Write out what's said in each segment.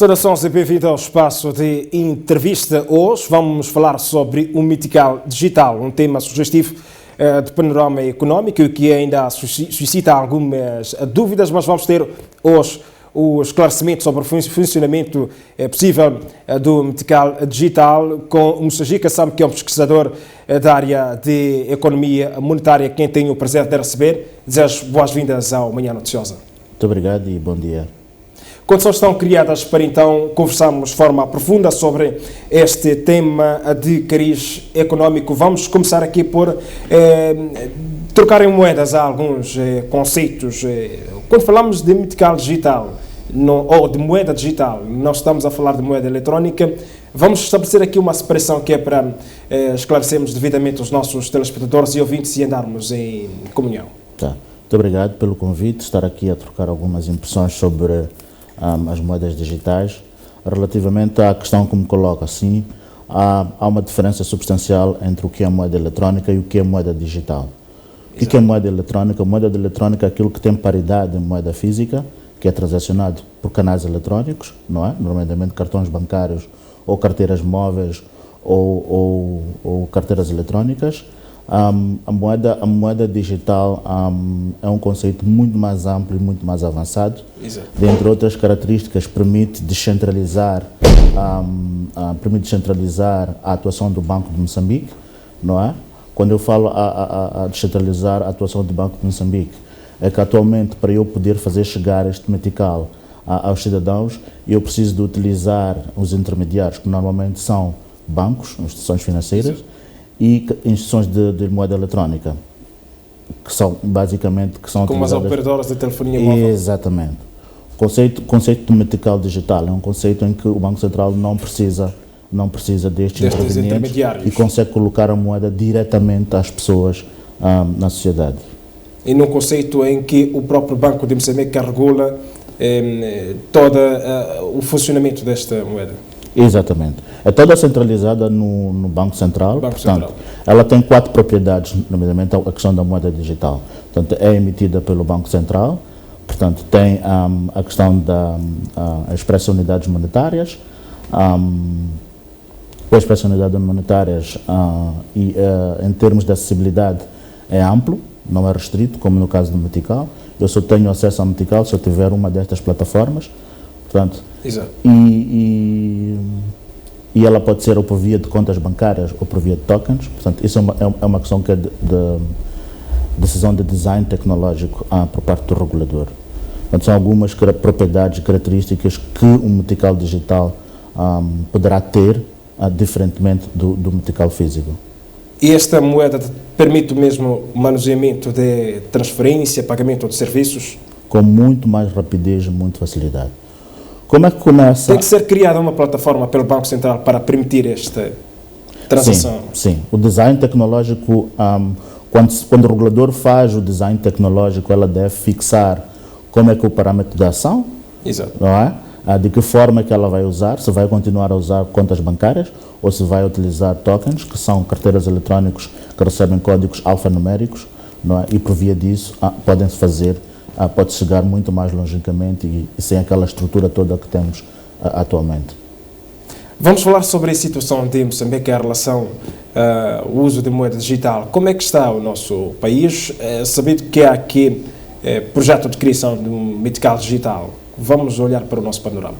Saudações e bem-vindo ao espaço de entrevista. Hoje vamos falar sobre o Mitical Digital, um tema sugestivo de panorama económico que ainda suscita algumas dúvidas, mas vamos ter hoje o esclarecimento sobre o funcionamento possível do Mitical Digital com o Moussaji Kassam, que é um pesquisador da área de economia monetária, quem tenho o prazer de receber. Desejo boas-vindas ao Manhã Noticiosa. Muito obrigado e bom dia. Condições estão criadas para então conversarmos de forma profunda sobre este tema de cariz económico. Vamos começar aqui por trocar em moedas alguns conceitos. Quando falamos de Mitical Digital ou de moeda digital, não estamos a falar de moeda eletrónica. Vamos estabelecer aqui uma separação que é para esclarecermos devidamente os nossos telespectadores e ouvintes e andarmos em comunhão. Tá. Muito obrigado pelo convite, estar aqui a trocar algumas impressões sobre as moedas digitais. Relativamente à questão que me coloca, sim, há uma diferença substancial entre o que é moeda eletrónica e o que é moeda digital. Exato. O que é moeda eletrónica? Moeda eletrónica é aquilo que tem paridade em moeda física, que é transacionado por canais eletrónicos, não é? Normalmente cartões bancários ou carteiras móveis ou carteiras eletrónicas. A moeda digital é um conceito muito mais amplo e muito mais avançado. Exato. Dentre outras características, permite descentralizar a atuação do Banco de Moçambique, não é? Quando eu falo a descentralizar a atuação do Banco de Moçambique, é que atualmente, para eu poder fazer chegar este Mitical aos cidadãos, eu preciso de utilizar os intermediários, que normalmente são bancos, instituições financeiras, exato, e instituições de moeda eletrónica, que são basicamente como as operadoras de telefonia móvel. Exatamente. O conceito do Mitical Digital é um conceito em que o Banco Central não precisa destes intermediários e consegue colocar a moeda diretamente às pessoas na sociedade. E num conceito em que o próprio Banco de Moçambique regula todo o funcionamento desta moeda. Exatamente. É toda centralizada no Banco Central. Portanto, ela tem 4 propriedades, nomeadamente a questão da moeda digital. Portanto, é emitida pelo Banco Central. Portanto, tem a questão da expressão de unidades monetárias. A expressão de unidades monetárias e em termos de acessibilidade é amplo, não é restrito, como no caso do Mitical. Eu só tenho acesso ao Mitical se eu tiver uma destas plataformas. Portanto, exato. E ela pode ser ou por via de contas bancárias ou por via de tokens. Portanto, isso é uma questão que é de decisão de design tecnológico por parte do regulador. Portanto, são algumas propriedades, características que o Mitical Digital poderá ter, diferentemente do Mitical físico. E esta moeda permite o mesmo manuseamento de transferência, pagamento de serviços? Com muito mais rapidez e muita facilidade. Como é que começa? Tem que ser criada uma plataforma pelo Banco Central para permitir esta transação? Sim. O design tecnológico, quando o regulador faz o design tecnológico, ela deve fixar como é que é o parâmetro de ação, exato, não é? De que forma que ela vai usar, se vai continuar a usar contas bancárias ou se vai utilizar tokens, que são carteiras eletrónicos que recebem códigos alfanuméricos, não é? E por via disso podem-se fazer, pode chegar muito mais longínquamente e sem aquela estrutura toda que temos atualmente. Vamos falar sobre a situação de Moçambique em relação ao uso de moeda digital. Como é que está o nosso país? Sabido que há aqui projeto de criação de um Mitical Digital. Vamos olhar para o nosso panorama.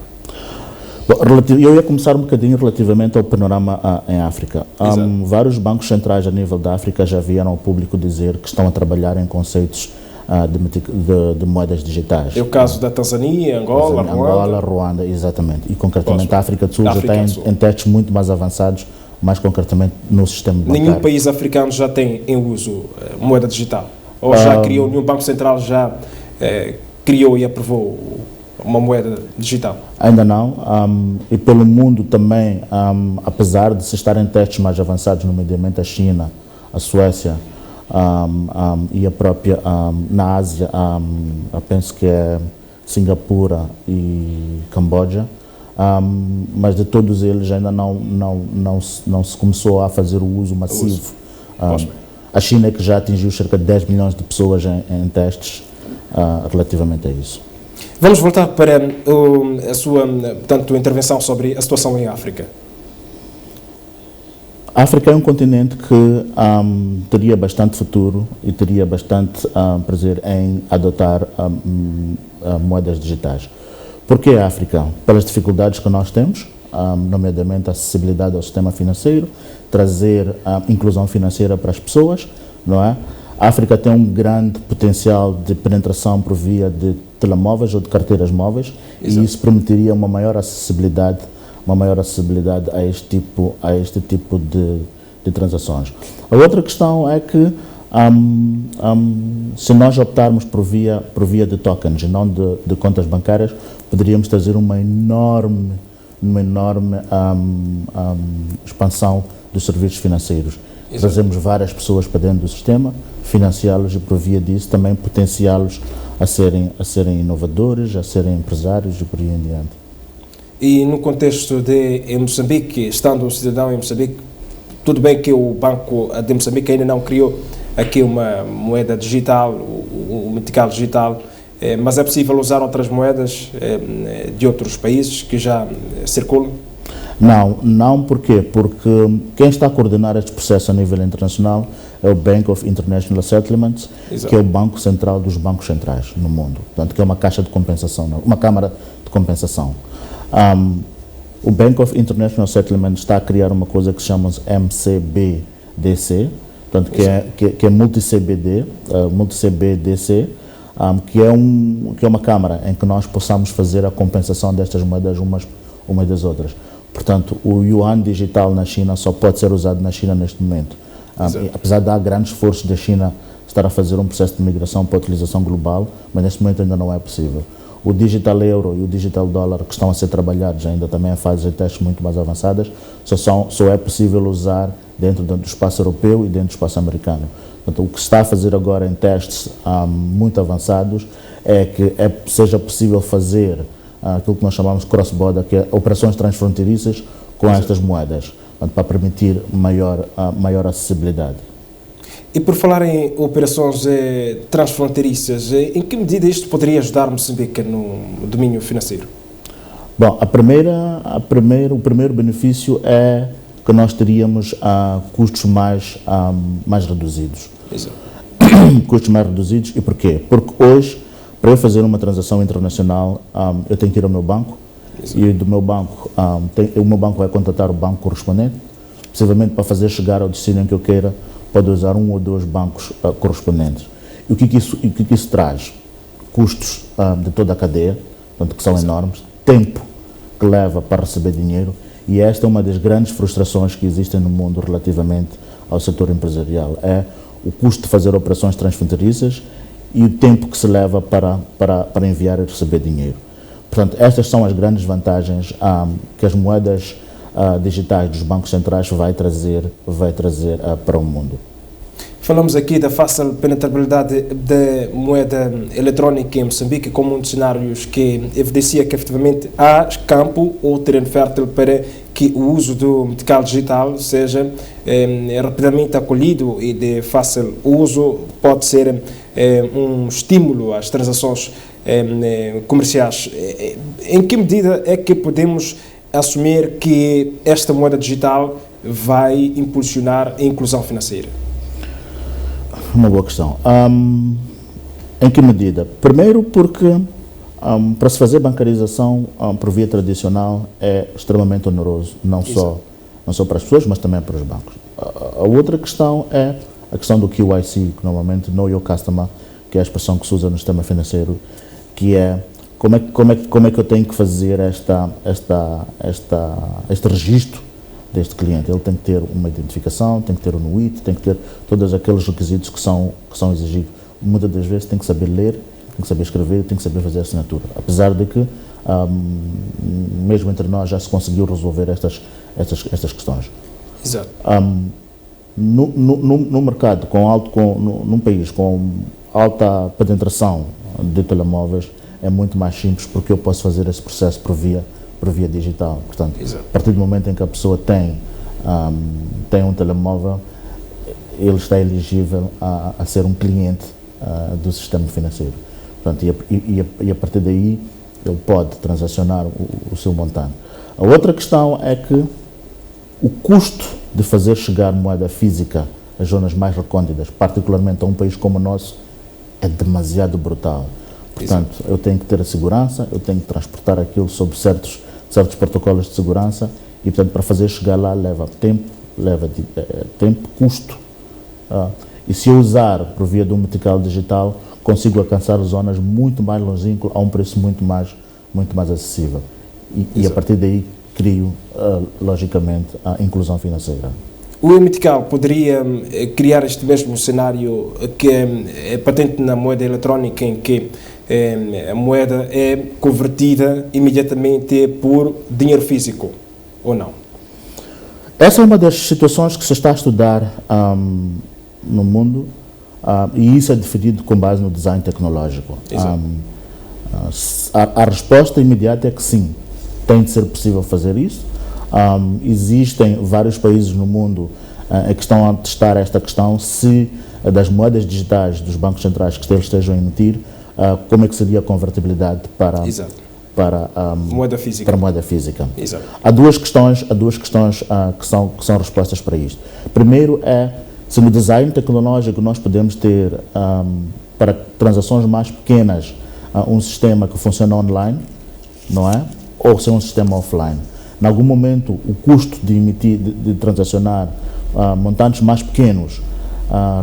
Bom, eu ia começar um bocadinho relativamente ao panorama em África. Vários bancos centrais a nível da África já vieram ao público dizer que estão a trabalhar em conceitos de moedas digitais. É o caso da Tanzânia, Angola, Ruanda, exatamente. E concretamente a África do Sul já está em testes muito mais avançados, mais concretamente no sistema bancário. Nenhum país africano já tem em uso moeda digital? Ou já criou, nenhum Banco Central já criou e aprovou uma moeda digital? Ainda não. E pelo mundo também, apesar de se estar em testes mais avançados, nomeadamente a China, a Suécia, e a própria na Ásia, penso que é Singapura e Camboja, mas de todos eles ainda não se começou a fazer o uso massivo. A China é que já atingiu cerca de 10 milhões de pessoas em testes relativamente a isso. Vamos voltar para a sua, portanto, intervenção sobre a situação em África. A África é um continente que teria bastante futuro e teria bastante prazer em adotar moedas digitais. Porquê a África? Pelas dificuldades que nós temos, nomeadamente a acessibilidade ao sistema financeiro, trazer inclusão financeira para as pessoas, não é? A África tem um grande potencial de penetração por via de telemóveis ou de carteiras móveis. Exato. E isso permitiria uma maior acessibilidade a este tipo de transações. A outra questão é que se nós optarmos por via de tokens e não de contas bancárias, poderíamos trazer uma enorme expansão dos serviços financeiros. Exato. Trazemos várias pessoas para dentro do sistema, financiá-los e por via disso também potenciá-los a serem inovadores, a serem empresários e por aí em diante. E no contexto em Moçambique, estando um cidadão em Moçambique, tudo bem que o Banco de Moçambique ainda não criou aqui uma moeda digital, o metical digital, mas é possível usar outras moedas de outros países que já circulam? Não, porquê? Porque quem está a coordenar este processo a nível internacional é o Bank of International Settlements, Exato. Que é o banco central dos bancos centrais no mundo, portanto, que é uma caixa de compensação, uma câmara de compensação. O Bank of International Settlement está a criar uma coisa que se chama MCBDC, portanto, que é multi-CBDC, que é uma câmara em que nós possamos fazer a compensação destas moedas umas das outras. Portanto, o yuan digital na China só pode ser usado na China neste momento. Apesar de há grandes esforços da China estar a fazer um processo de migração para a utilização global, mas neste momento ainda não é possível. O digital euro e o digital dólar que estão a ser trabalhados ainda também em fases de testes muito mais avançadas, só é possível usar dentro do espaço europeu e dentro do espaço americano. Portanto, o que se está a fazer agora em testes muito avançados é que seja possível fazer aquilo que nós chamamos de cross-border, que é operações transfronteiriças com estas moedas, portanto, para permitir maior acessibilidade. E por falar em operações transfronteiriças, em que medida isto poderia ajudar Moçambique no domínio financeiro? Bom, o primeiro benefício é que nós teríamos custos mais reduzidos. Exato. Custos mais reduzidos, e porquê? Porque hoje, para eu fazer uma transação internacional, eu tenho que ir ao meu banco. Exato. E do meu banco, o meu banco vai contatar o banco correspondente, possivelmente para fazer chegar ao destino em que eu queira, pode usar um ou dois bancos correspondentes. E o que isso traz? Custos de toda a cadeia, portanto, que são Exato. Enormes, tempo que leva para receber dinheiro, e esta é uma das grandes frustrações que existem no mundo relativamente ao setor empresarial, é o custo de fazer operações transfronteiriças e o tempo que se leva para enviar e receber dinheiro. Portanto, estas são as grandes vantagens que as moedas digitais dos bancos centrais vai trazer para o mundo. Falamos aqui da fácil penetrabilidade da moeda eletrónica em Moçambique como um dos cenários que evidencia que efetivamente há campo ou terreno fértil para que o uso do metical digital seja rapidamente acolhido e de fácil uso, pode ser um estímulo às transações comerciais. Em que medida é que podemos assumir que esta moeda digital vai impulsionar a inclusão financeira? Uma boa questão. Em que medida? Primeiro porque para se fazer bancarização por via tradicional é extremamente oneroso, não só para as pessoas, mas também para os bancos. A outra questão é a questão do QIC, que normalmente Know Your Customer, que é a expressão que se usa no sistema financeiro, que é como é que eu tenho que fazer este registro deste cliente. Ele tem que ter uma identificação, tem que ter um NUIT, tem que ter todos aqueles requisitos que são exigidos. Muitas das vezes tem que saber ler, tem que saber escrever, tem que saber fazer assinatura. Apesar de que, mesmo entre nós, já se conseguiu resolver estas questões. Exato. No mercado, num país com alta penetração de telemóveis, é muito mais simples porque eu posso fazer esse processo por via digital. Portanto, Exato. A partir do momento em que a pessoa tem um telemóvel, ele está elegível a ser um cliente do sistema financeiro. Portanto, e a partir daí ele pode transacionar o seu montante. A outra questão é que o custo de fazer chegar moeda física às zonas mais recônditas, particularmente a um país como o nosso, é demasiado brutal. Portanto, eu tenho que ter a segurança, eu tenho que transportar aquilo sob certos protocolos de segurança e, portanto, para fazer chegar lá leva tempo, custo. E se eu usar por via do metical digital, consigo alcançar zonas muito mais longínquas a um preço muito mais acessível. E a partir daí crio, logicamente, a inclusão financeira. O metical poderia criar este mesmo cenário que é patente na moeda eletrónica, em que a moeda é convertida imediatamente por dinheiro físico, ou não? Essa é uma das situações que se está a estudar no mundo, e isso é definido com base no design tecnológico. A resposta imediata é que sim, tem de ser possível fazer isso. Existem vários países no mundo que estão a testar esta questão, se das moedas digitais dos bancos centrais que eles estejam a emitir, como é que seria a convertibilidade para moeda física. Para moeda física. Exato. Há duas questões que são respostas para isto. Primeiro é, se no design tecnológico nós podemos ter, para transações mais pequenas, um sistema que funciona online, não é? Ou ser um sistema offline. Em algum momento, o custo de transacionar montantes mais pequenos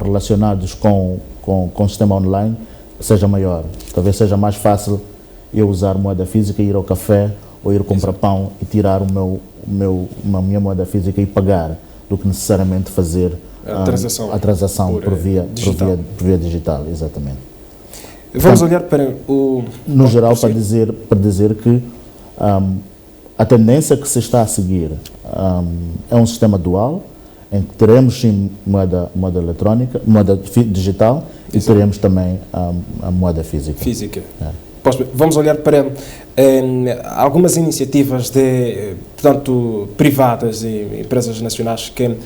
relacionados com o sistema online seja maior. Talvez seja mais fácil eu usar moeda física, ir ao café ou ir comprar pão e tirar a minha moeda física e pagar, do que necessariamente fazer a transação por via digital. Exatamente. Vamos olhar para o... No geral, para dizer que a tendência que se está a seguir é um sistema dual, em que teremos sim moeda eletrónica, moeda digital, e teremos também a moeda física. Vamos olhar para algumas iniciativas privadas e empresas nacionais que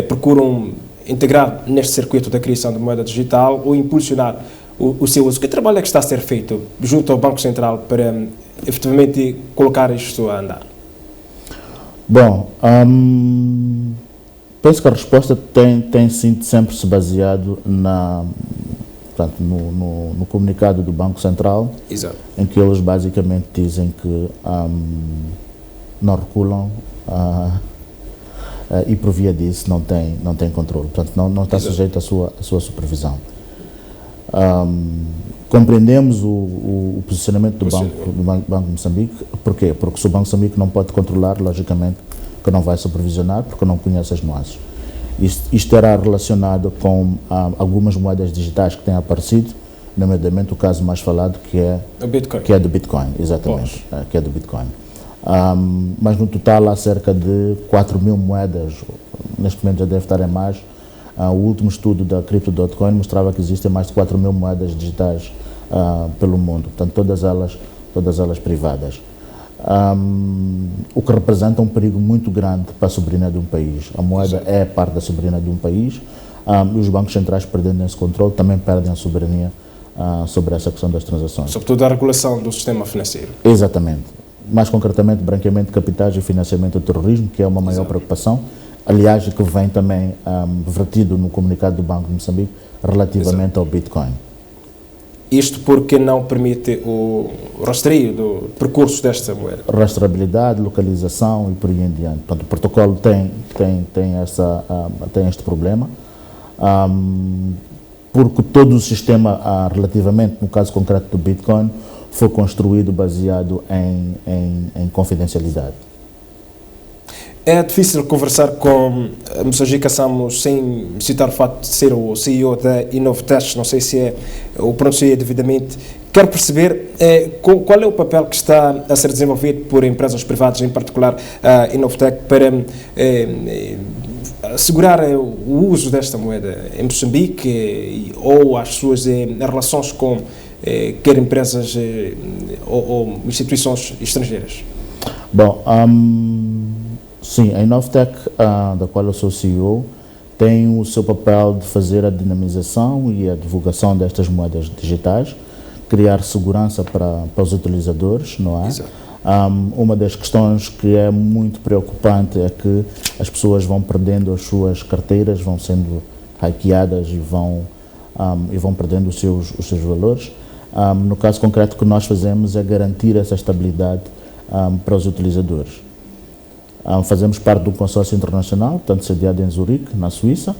procuram integrar neste circuito da criação de moeda digital ou impulsionar o seu uso. Que trabalho é que está a ser feito junto ao Banco Central para efetivamente colocar isto a andar? Bom, penso que a resposta tem sido sempre se baseado no comunicado do Banco Central. Exato. Em que eles basicamente dizem que não reculam e por via disso não tem controle, portanto não está sujeito à sua supervisão. Compreendemos o posicionamento do Banco de Moçambique. Porquê? Porque se o Banco de Moçambique não pode controlar, logicamente que não vai supervisionar, porque não conhece as nuances. Isto era relacionado com algumas moedas digitais que têm aparecido, nomeadamente o caso mais falado, que é do Bitcoin, exatamente, que é do Bitcoin. Mas no total há cerca de 4.000 moedas, neste momento já deve estar em mais. O último estudo da Crypto.coin mostrava que existem mais de 4.000 moedas digitais pelo mundo, portanto todas elas privadas. O que representa um perigo muito grande para a soberania de um país. A moeda é parte da soberania de um país, e os bancos centrais, perdendo esse controle, também perdem a soberania sobre essa questão das transações. Sobretudo a regulação do sistema financeiro. Exatamente. Mais concretamente, branqueamento de capitais e financiamento do terrorismo, que é uma maior preocupação, aliás, que vem também vertido no comunicado do Banco de Moçambique relativamente ao Bitcoin. Isto porque não permite o rastreio do percurso desta moeda. Rastreabilidade, localização e por aí em diante. Portanto, o protocolo tem este problema, porque todo o sistema, relativamente, no caso concreto do Bitcoin, foi construído baseado em confidencialidade. É difícil conversar com Moçambique Samos sem citar o facto de ser o CEO da Inovtech, não sei se o pronunciei devidamente. Quero perceber qual é o papel que está a ser desenvolvido por empresas privadas, em particular a Inovtech, para assegurar o uso desta moeda em Moçambique ou as suas relações com quer empresas ou instituições estrangeiras. Bom, sim, a Inovtech, da qual eu sou CEO, tem o seu papel de fazer a dinamização e a divulgação destas moedas digitais, criar segurança para os utilizadores, não é? Exato. Uma das questões que é muito preocupante é que as pessoas vão perdendo as suas carteiras, vão sendo hackeadas e vão perdendo os seus valores. No caso concreto, o que nós fazemos é garantir essa estabilidade para os utilizadores. Fazemos parte do consórcio internacional, tanto sediado em Zurique, na Suíça,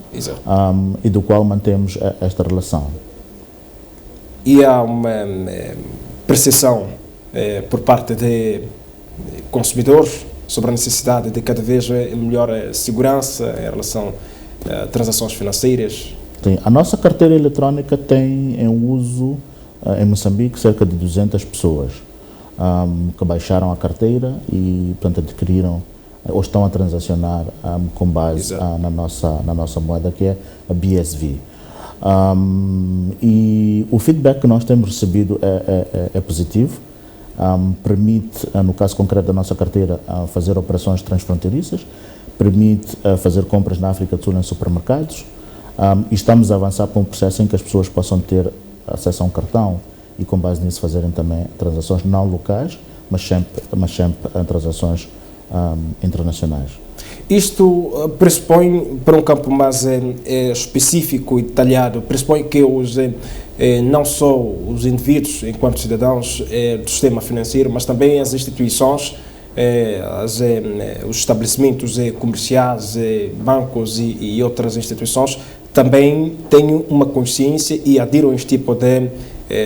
e do qual mantemos esta relação. E há uma percepção por parte de consumidores sobre a necessidade de cada vez melhor segurança em relação a transações financeiras? Sim, a nossa carteira eletrónica tem em uso em Moçambique cerca de 200 pessoas que baixaram a carteira e, portanto, adquiriram ou estão a transacionar com base na nossa moeda, que é a BSV. E o feedback que nós temos recebido é positivo. Permite, no caso concreto da nossa carteira, fazer operações transfronteiriças, permite fazer compras na África do Sul em supermercados, e estamos a avançar para um processo em que as pessoas possam ter acesso a um cartão e, com base nisso, fazerem também transações não locais, mas sempre transações internacionais. Isto pressupõe, para um campo mais específico e detalhado, pressupõe que não só os indivíduos, enquanto cidadãos do sistema financeiro, mas também as instituições, os estabelecimentos comerciais, bancos e outras instituições, também tenham uma consciência e adiram a este tipo de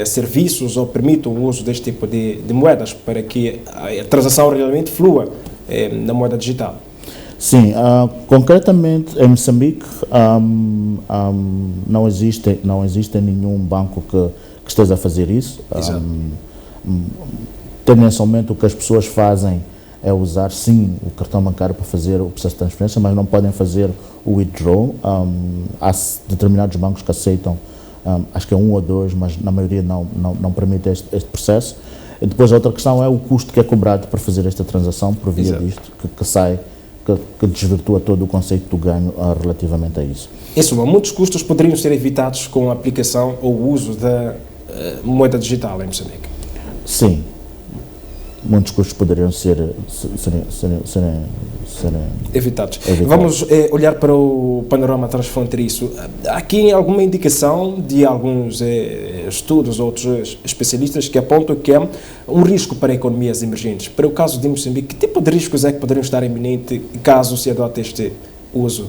serviços ou permitam o uso deste tipo de moedas para que a transação realmente flua na moeda digital. Sim, concretamente em Moçambique não existe nenhum banco que esteja a fazer isso. Tendencialmente o que as pessoas fazem é usar sim o cartão bancário para fazer o processo de transferência, mas não podem fazer o withdraw. Há determinados bancos que aceitam, acho que é um ou dois, mas na maioria não permite este processo. E depois a outra questão é o custo que é cobrado para fazer esta transação por via disto, que desvirtua todo o conceito do ganho relativamente a isso. Em suma, muitos custos poderiam ser evitados com a aplicação ou o uso da moeda digital em Moçambique. Sim, muitos custos poderiam serem evitados. Vamos olhar para o panorama transfronteiriço. Há aqui alguma indicação de alguns estudos, outros especialistas que apontam que é um risco para economias emergentes. Para o caso de Moçambique, que tipo de riscos é que poderiam estar iminentes caso se adote este uso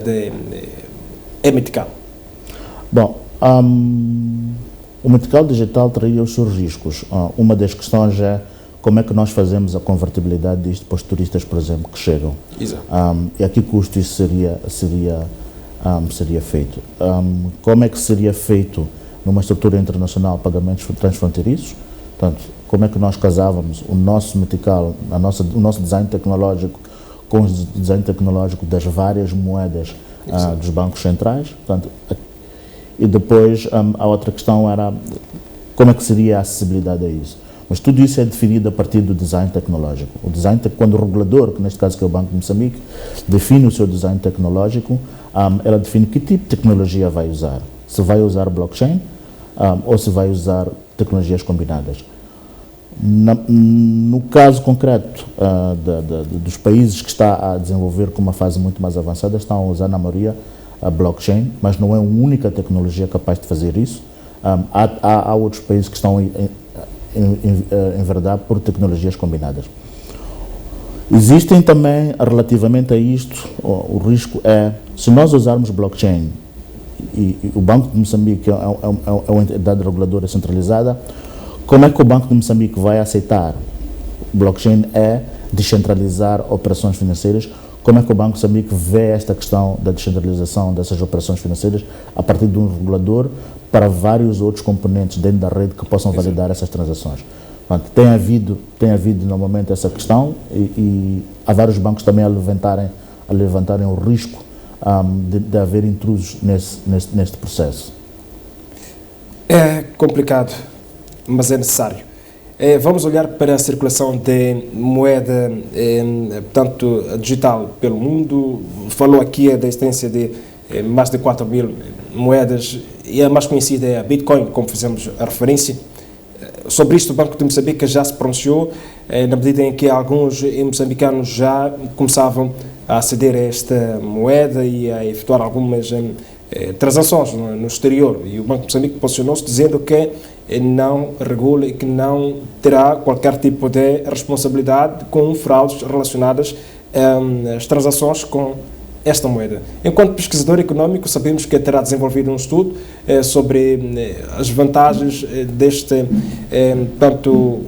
de metical? Bom, o metical digital traria os seus riscos. Uma das questões é como é que nós fazemos a convertibilidade disto para os turistas, por exemplo, que chegam. Exato. E a que custo isso seria feito? Como é que seria feito numa estrutura internacional pagamentos transfronteiriços? Portanto, como é que nós casávamos o nosso metical, o nosso design tecnológico com o design tecnológico das várias moedas dos bancos centrais? Portanto, e depois a outra questão era como é que seria a acessibilidade a isso? Mas tudo isso é definido a partir do design tecnológico. O design, quando o regulador, que neste caso que é o Banco de Moçambique, define o seu design tecnológico, ela define que tipo de tecnologia vai usar. Se vai usar blockchain ou se vai usar tecnologias combinadas. No caso concreto dos países que está a desenvolver com uma fase muito mais avançada, estão a usar na maioria a blockchain, mas não é a única tecnologia capaz de fazer isso. Há outros países que estão em verdade por tecnologias combinadas. Existem também, relativamente a isto, o risco é, se nós usarmos blockchain, e o Banco de Moçambique é uma entidade reguladora centralizada, como é que o Banco de Moçambique vai aceitar? Blockchain é descentralizar operações financeiras. Como é que o Banco de Moçambique vê esta questão da descentralização dessas operações financeiras a partir de um regulador para vários outros componentes dentro da rede que possam validar essas transações? Portanto, tem havido normalmente essa questão e há vários bancos também a levantarem o risco de haver intrusos neste processo. É complicado, mas é necessário. Vamos olhar para a circulação de moeda, portanto, digital pelo mundo. Falou aqui da existência de mais de 4.000 moedas e a mais conhecida é a Bitcoin, como fizemos a referência. Sobre isto, o Banco de Moçambique já se pronunciou, na medida em que alguns moçambicanos já começavam a aceder a esta moeda e a efetuar algumas transações no exterior. E o Banco de Moçambique posicionou-se dizendo que não regula e que não terá qualquer tipo de responsabilidade com fraudes relacionadas às transações com esta moeda. Enquanto pesquisador económico, sabemos que terá desenvolvido um estudo sobre as vantagens deste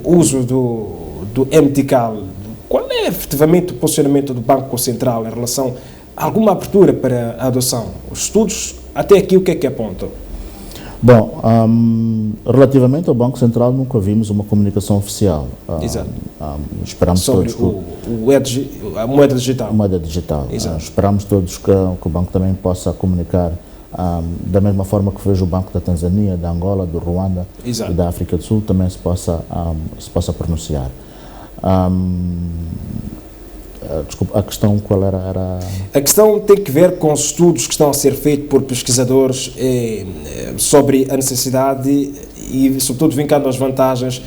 uso do MTCAL. Qual é efetivamente o posicionamento do Banco Central em relação a alguma abertura para a adoção? Os estudos, até aqui, o que é que apontam? Bom, relativamente ao Banco Central, nunca vimos uma comunicação oficial. Exato. Esperamos sobre todos a moeda digital. A moeda digital. Exato. Esperamos todos que o banco também possa comunicar da mesma forma que fez o Banco da Tanzânia, da Angola, do Ruanda Exato. e da África do Sul, também se possa pronunciar. Desculpa, a questão qual era? A questão tem que ver com os estudos que estão a ser feitos por pesquisadores sobre a necessidade e, sobretudo, vincando as vantagens,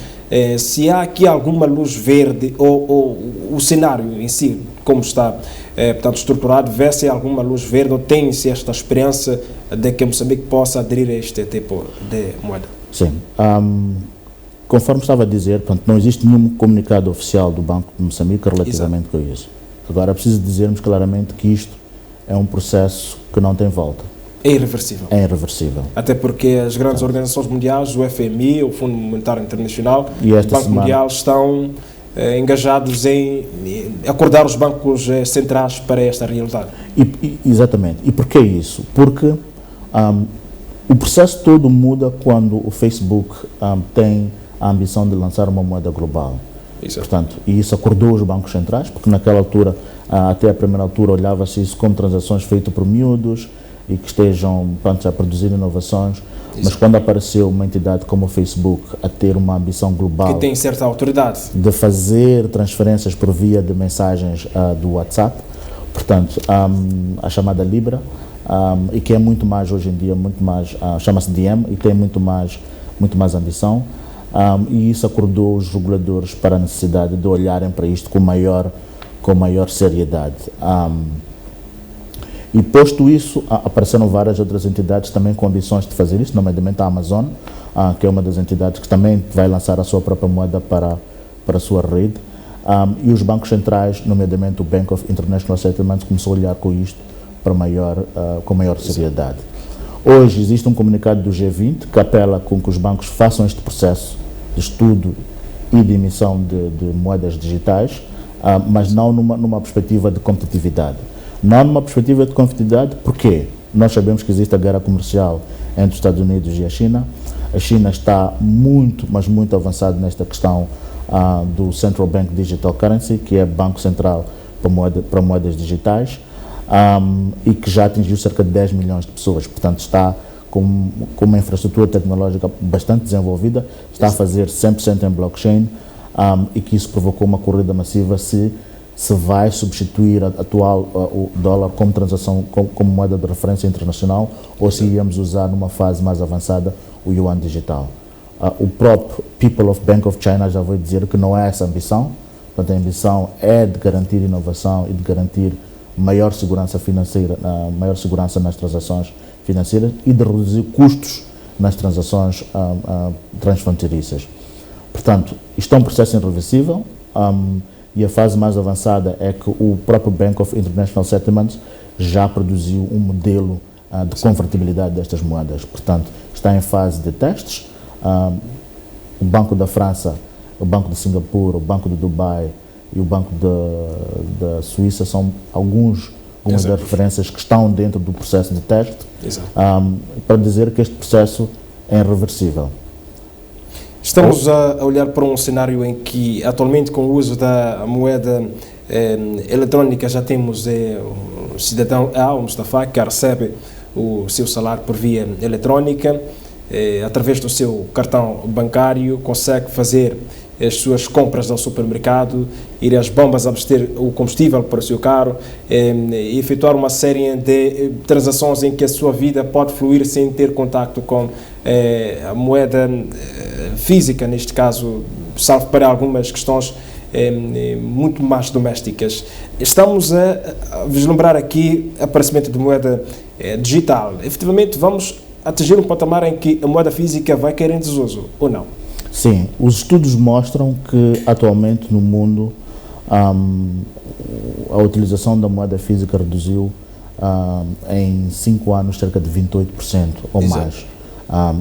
se há aqui alguma luz verde ou o cenário em si, como está portanto, estruturado, vê-se alguma luz verde ou tem-se esta esperança de que Moçambique possa aderir a este tipo de moeda? Sim. Conforme estava a dizer, portanto, não existe nenhum comunicado oficial do Banco de Moçambique relativamente com isso. Agora, é preciso dizermos claramente que isto é um processo que não tem volta. É irreversível. É irreversível. Até porque as grandes organizações mundiais, o FMI, o Fundo Monetário Internacional, o Banco Mundial, estão engajados em acordar os bancos centrais para esta realidade. Exatamente. E porquê isso? Porque o processo todo muda quando o Facebook tem a ambição de lançar uma moeda global. Exato. Portanto, e isso acordou os bancos centrais, porque naquela altura, até a primeira altura, olhava-se isso como transações feitas por miúdos e que estejam a produzir inovações. Exato. Mas quando apareceu uma entidade como o Facebook a ter uma ambição global... Que tem certa autoridade. De fazer transferências por via de mensagens do WhatsApp, portanto, a chamada Libra, e que é muito mais, hoje em dia, muito mais, chama-se DM e tem muito mais ambição. E isso acordou os reguladores para a necessidade de olharem para isto com maior seriedade. E posto isso, apareceram várias outras entidades também com condições de fazer isso, nomeadamente a Amazon, que é uma das entidades que também vai lançar a sua própria moeda para a sua rede. E os bancos centrais, nomeadamente o Bank of International Settlements, começou a olhar com isto com maior seriedade. Hoje existe um comunicado do G20 que apela com que os bancos façam este processo de estudo e de emissão de moedas digitais, mas não numa perspectiva de competitividade. Não numa perspectiva de competitividade, porque nós sabemos que existe a guerra comercial entre os Estados Unidos e a China. A China está muito, mas muito avançada nesta questão do Central Bank Digital Currency, que é Banco Central para moedas digitais, e que já atingiu cerca de 10 milhões de pessoas. Portanto, está com uma infraestrutura tecnológica bastante desenvolvida, está a fazer 100% em blockchain, e que isso provocou uma corrida massiva se vai substituir o dólar como transação, como moeda de referência internacional, ou se íamos usar numa fase mais avançada o yuan digital. O próprio People of Bank of China já veio dizer que não é essa a ambição. Portanto, a ambição é de garantir inovação e de garantir maior segurança financeira, maior segurança nas transações financeiras e de reduzir custos nas transações transfronteiriças. Portanto, isto é um processo irreversível, e a fase mais avançada é que o próprio Bank of International Settlements já produziu um modelo de convertibilidade destas moedas. Portanto, está em fase de testes. O Banco da França, o Banco de Singapura, o Banco de Dubai e o Banco da Suíça são algumas das referências que estão dentro do processo de teste, para dizer que este processo é irreversível. Estamos a olhar para um cenário em que, atualmente, com o uso da moeda eletrónica, já temos o cidadão o Mustafa, que recebe o seu salário por via eletrónica, através do seu cartão bancário, consegue fazer as suas compras ao supermercado, ir às bombas abastecer o combustível para o seu carro, e efetuar uma série de transações em que a sua vida pode fluir sem ter contacto com a moeda física, neste caso, salvo para algumas questões muito mais domésticas. Estamos a vislumbrar aqui o aparecimento de moeda digital. Efetivamente, vamos atingir um patamar em que a moeda física vai cair em desuso, ou não? Sim, os estudos mostram que atualmente no mundo a utilização da moeda física reduziu em 5 anos cerca de 28% ou Exato. mais.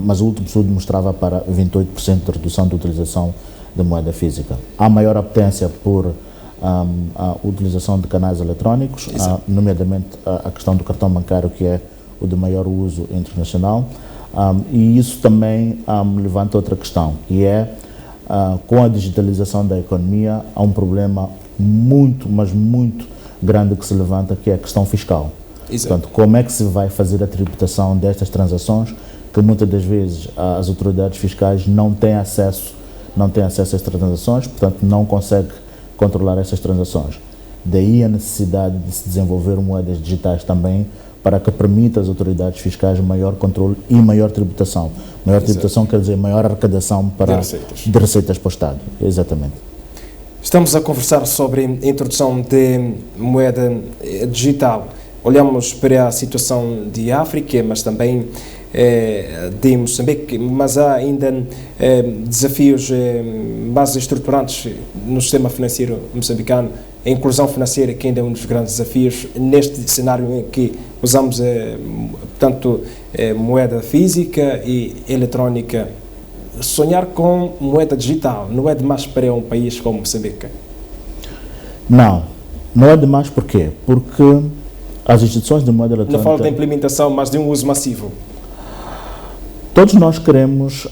Mas o último estudo mostrava para 28% de redução da utilização da moeda física. Há maior apetência por a utilização de canais eletrónicos, nomeadamente a questão do cartão bancário, que é o de maior uso internacional, e isso também levanta outra questão, que é, com a digitalização da economia, há um problema muito, mas muito grande que se levanta, que é a questão fiscal. Exato. Portanto, como é que se vai fazer a tributação destas transações, que muitas das vezes as autoridades fiscais não têm acesso a essas transações, portanto não consegue controlar essas transações. Daí a necessidade de se desenvolver moedas digitais também, para que permita às autoridades fiscais maior controle e maior tributação. Maior tributação quer dizer maior arrecadação de receitas para o Estado. Exatamente. Estamos a conversar sobre a introdução de moeda digital. Olhamos para a situação de África, mas também de Moçambique, mas há ainda desafios mais estruturantes no sistema financeiro moçambicano. A inclusão financeira, que ainda é um dos grandes desafios neste cenário em que usamos tanto moeda física e eletrónica. Sonhar com moeda digital não é demais para um país como Moçambique? Não é demais. Porquê? Porque as instituições de moeda eletrônica... Não falo da implementação, mas de um uso massivo. Todos nós queremos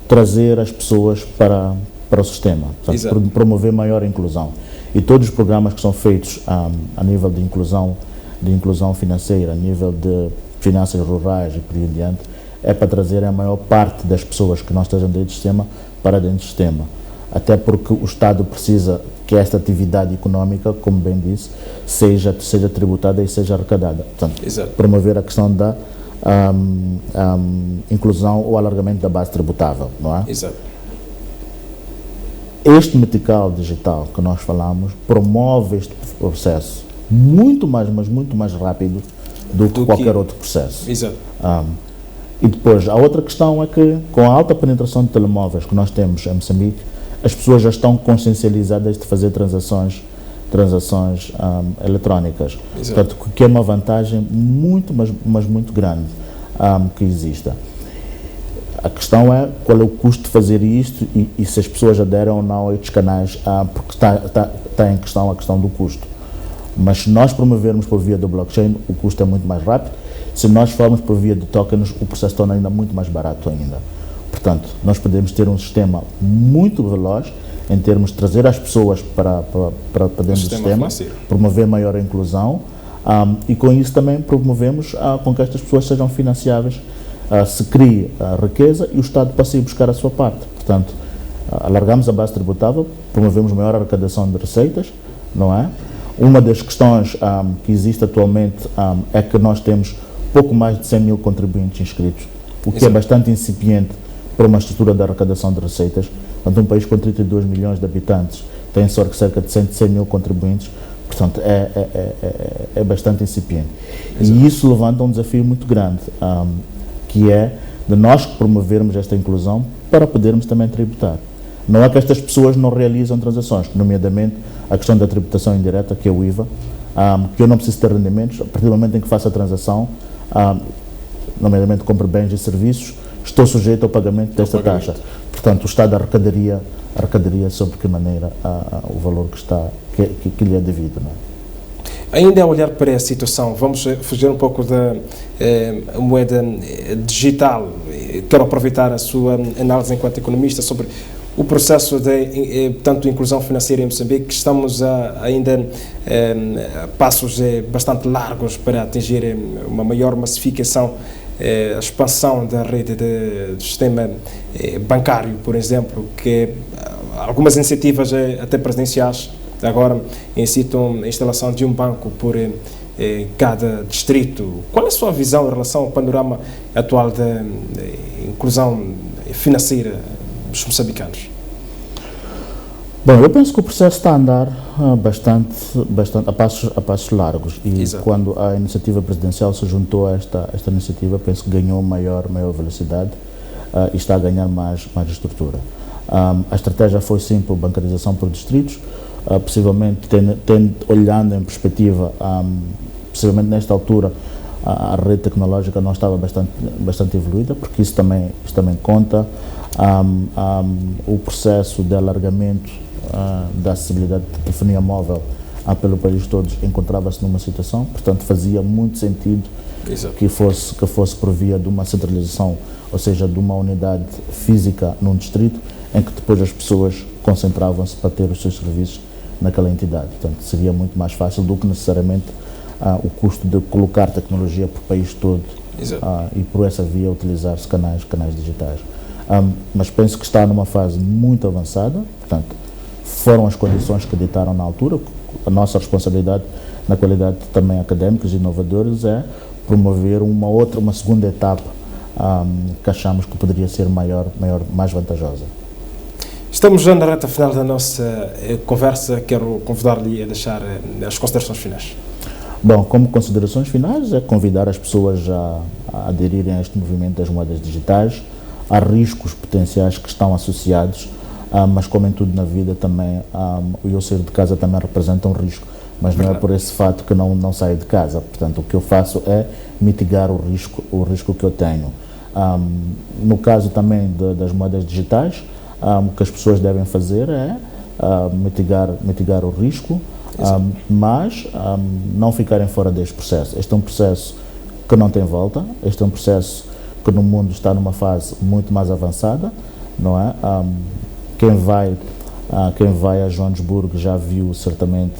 trazer as pessoas para o sistema, portanto, promover maior inclusão. E todos os programas que são feitos a nível de inclusão financeira, a nível de finanças rurais e por aí em diante, é para trazer a maior parte das pessoas que não estejam dentro do sistema para dentro do sistema. Até porque o Estado precisa que esta atividade económica, como bem disse, seja tributada e seja arrecadada. Portanto, promover a questão da inclusão ou alargamento da base tributável, não é? Exato. Este metical digital que nós falamos promove este processo muito mais, mas muito mais rápido do que qualquer outro processo. Exato. E depois, a outra questão é que, com a alta penetração de telemóveis que nós temos em Moçambique, as pessoas já estão consciencializadas de fazer transações eletrónicas. Portanto, que é uma vantagem muito, mas muito grande que exista. A questão é qual é o custo de fazer isto e se as pessoas aderem ou não a estes canais, porque está em questão a questão do custo. Mas se nós promovermos por via do blockchain, o custo é muito mais rápido. Se nós formos por via de tokens, o processo torna ainda muito mais barato ainda. Portanto, nós podemos ter um sistema muito veloz em termos de trazer as pessoas para dentro do sistema, promover maior inclusão e com isso também promovemos com que estas pessoas sejam financiáveis, se crie a riqueza e o Estado passe a buscar a sua parte. Portanto, alargamos a base tributável, promovemos maior arrecadação de receitas, não é? Uma das questões que existe atualmente é que nós temos pouco mais de 100 mil contribuintes inscritos, o que é bastante incipiente para uma estrutura de arrecadação de receitas. Portanto, um país com 32 milhões de habitantes tem só cerca de 100 mil contribuintes, portanto, é bastante incipiente. E isso levanta um desafio muito grande, que é de nós promovermos esta inclusão para podermos também tributar. Não é que estas pessoas não realizam transações, nomeadamente a questão da tributação indireta, que é o IVA, que eu não preciso ter rendimentos, a partir do momento em que faço a transação, nomeadamente compro bens e serviços, estou sujeito ao pagamento desta taxa. Portanto, o Estado arrecadaria sobre que maneira o valor que lhe é devido. Não é? Ainda a olhar para a situação, vamos fugir um pouco da moeda digital. Quero aproveitar a sua análise enquanto economista sobre o processo de tanto inclusão financeira em Moçambique, que estamos ainda a passos bastante largos para atingir uma maior massificação a expansão da rede do sistema bancário, por exemplo, que algumas iniciativas até presidenciais agora incitam a instalação de um banco por cada distrito. Qual é a sua visão em relação ao panorama atual da inclusão financeira dos moçambicanos? Bom, eu penso que o processo está a andar bastante a passos largos e Exato. Quando a iniciativa presidencial se juntou a esta iniciativa, penso que ganhou maior velocidade e está a ganhar mais estrutura. A estratégia foi sempre a bancarização por distritos, possivelmente olhando em perspectiva, possivelmente nesta altura a rede tecnológica não estava bastante evoluída, porque isso também conta. O processo de alargamento da acessibilidade de telefonia móvel pelo país todo encontrava-se numa situação, portanto fazia muito sentido que fosse por via de uma centralização, ou seja, de uma unidade física num distrito, em que depois as pessoas concentravam-se para ter os seus serviços naquela entidade. Portanto, seria muito mais fácil do que necessariamente o custo de colocar tecnologia para o país todo e por essa via utilizar-se canais digitais. Mas penso que está numa fase muito avançada, portanto, foram as condições que ditaram na altura. A nossa responsabilidade, na qualidade também académicos e inovadores, é promover uma segunda etapa que achamos que poderia ser mais vantajosa. Estamos já na reta final da nossa conversa. Quero convidar-lhe a deixar as considerações finais. Bom, como considerações finais, é convidar as pessoas a aderirem a este movimento das moedas digitais. Há riscos potenciais que estão associados, mas como em tudo na vida também, o eu sair de casa também representa um risco, mas não é por esse fato que não saio de casa. Portanto, o que eu faço é mitigar o risco que eu tenho. No caso também das moedas digitais, o que as pessoas devem fazer é mitigar o risco, mas não ficarem fora deste processo. Este é um processo que não tem volta, este é um processo que no mundo está numa fase muito mais avançada, não é? Quem vai a Joanesburgo já viu certamente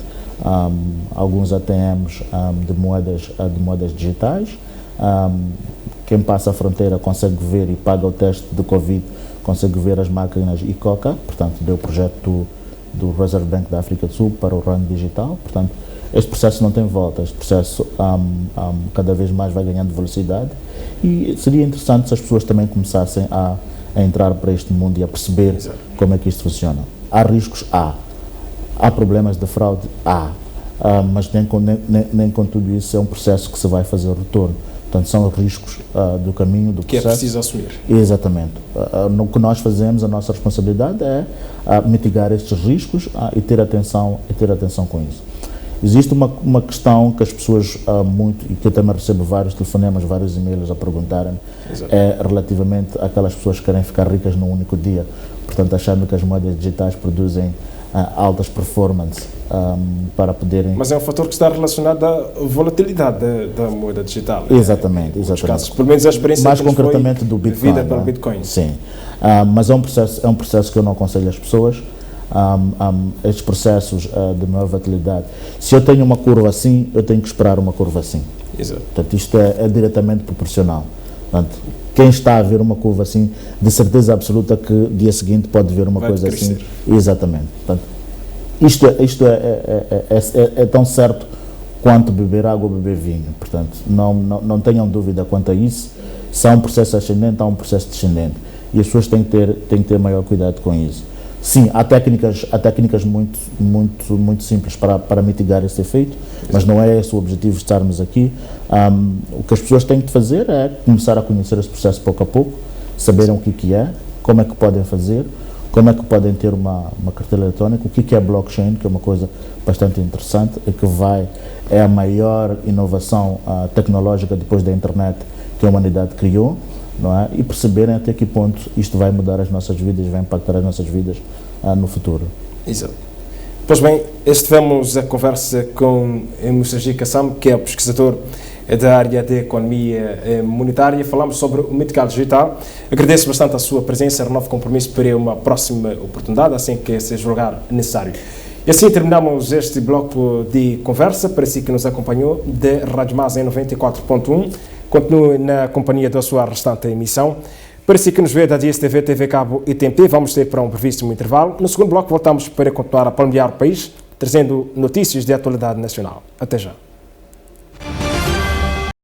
alguns ATMs de moedas digitais. Quem passa a fronteira consegue ver e paga o teste de Covid, consegue ver as máquinas ICOCA, portanto, do projeto do Reserve Bank da África do Sul para o RAN digital. Portanto, este processo não tem volta, este processo cada vez mais vai ganhando velocidade e seria interessante se as pessoas também começassem a entrar para este mundo e a perceber como é que isto funciona. Há riscos? Há problemas de fraude? Mas nem com tudo isso é um processo que se vai fazer retorno. Portanto, são os riscos do caminho, do processo. Que é preciso assumir. Exatamente. No que nós fazemos, a nossa responsabilidade é mitigar estes riscos e ter atenção com isso. Existe uma questão que as pessoas e que eu também recebo vários telefonemas, vários e-mails a perguntarem, relativamente àquelas pessoas que querem ficar ricas num único dia, portanto achando que as moedas digitais produzem altas performances para poderem... Mas é um fator que está relacionado à volatilidade da moeda digital. Exatamente. Casos, pelo menos a experiência mais concretamente do Bitcoin. Vida pelo Bitcoin. Sim, mas é um processo que eu não aconselho às pessoas. Estes processos de maior volatilidade. Se eu tenho uma curva assim, eu tenho que esperar uma curva assim. Exato. Portanto, isto é diretamente proporcional. Portanto, quem está a ver uma curva assim, de certeza absoluta que dia seguinte pode ver uma coisa assim. Exatamente. Portanto, isto é tão certo quanto beber água ou beber vinho. Portanto, não tenham dúvida quanto a isso. Se há um processo ascendente, há um processo descendente. E as pessoas têm que ter maior cuidado com isso. Sim, há técnicas muito simples para mitigar esse efeito, mas não é esse o objetivo de estarmos aqui. O que as pessoas têm que fazer é começar a conhecer esse processo pouco a pouco, saberem o que é, como é que podem fazer, como é que podem ter uma carteira eletrónica, o que é blockchain, que é uma coisa bastante interessante e que é a maior inovação tecnológica depois da internet que a humanidade criou. Não é? E perceberem até que ponto isto vai mudar as nossas vidas, vai impactar as nossas vidas no futuro. Exato. Pois bem, estivemos a conversa com Moussaji Kassam, que é pesquisador da área de economia monetária. Falamos sobre o Mitical Digital. Agradeço bastante a sua presença, renovo compromisso para uma próxima oportunidade, assim que se julgar necessário. E assim terminamos este bloco de conversa, para si que nos acompanhou, da Rádio Mas em 94.1. Continue na companhia da sua restante emissão. Para si que nos vê da DSTV, TV Cabo e TMT, vamos ter para um brevíssimo intervalo. No segundo bloco voltamos para continuar a palmear o país, trazendo notícias de atualidade nacional. Até já.